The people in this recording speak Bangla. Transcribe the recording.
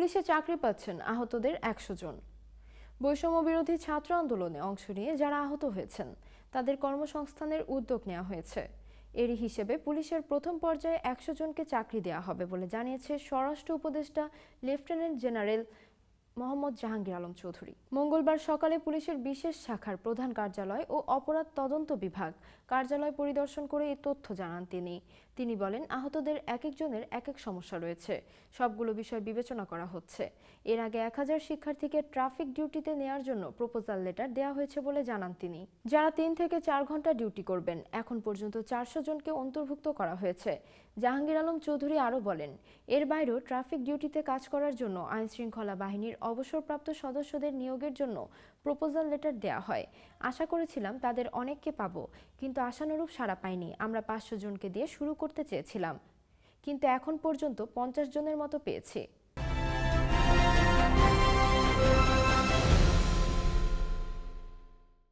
পুলিশে চাকরি পাচ্ছেন আহতদের ১০০ জন। বৈষম্য বিরোধী ছাত্র আন্দোলনে অংশ নিয়ে যারা আহত হয়েছেন তাদের কর্মসংস্থানের উদ্যোগ নেওয়া হয়েছে। এরই হিসেবে পুলিশের প্রথম পর্যায়ে ১০০ জনকে চাকরি দেওয়া হবে বলে জানিয়েছে স্বরাষ্ট্র উপদেষ্টা লেফটেন্যান্ট জেনারেল মোহাম্মদ জাহাঙ্গীর আলম চৌধুরী। মঙ্গলবার সকালে পুলিশের বিশেষ শাখার প্রধান কার্যালয় ও অপরাধ তদন্ত বিভাগ কার্যালয় পরিদর্শন করে এই তথ্য জানান তিনি বলেন, আহতদের এক একজনের এক এক সমস্যা রয়েছে, সবগুলো বিষয় বিবেচনা করা হচ্ছে। এর আগে ১০০০ শিক্ষার্থীকে ট্রাফিক ডিউটিতে নেওয়ার জন্য প্রপোজাল লেটার দেওয়া হয়েছে বলে জানান তিনি। যারা ৩ থেকে ৪ ঘন্টা ডিউটি করবেন, এখন পর্যন্ত ৪০০ জনকে অন্তর্ভুক্ত করা হয়েছে। জাহাঙ্গীর আলম চৌধুরী আরও বলেন, এর বাইরেও ট্রাফিক ডিউটিতে কাজ করার জন্য আইনশৃঙ্খলা বাহিনীর অবসরপ্রাপ্ত সদস্যদের নিয়োগের জন্য প্রপোজাল লেটার দেওয়া হয়। আশা করেছিলাম তাদের অনেককে পাবো, কিন্তু আশানুরূপ সাড়া পাইনি। আমরা ৫০০ জনকে দিয়ে শুরু করতে চেয়েছিলাম, কিন্তু এখন পর্যন্ত ৫০ জনের মতো পেয়েছি।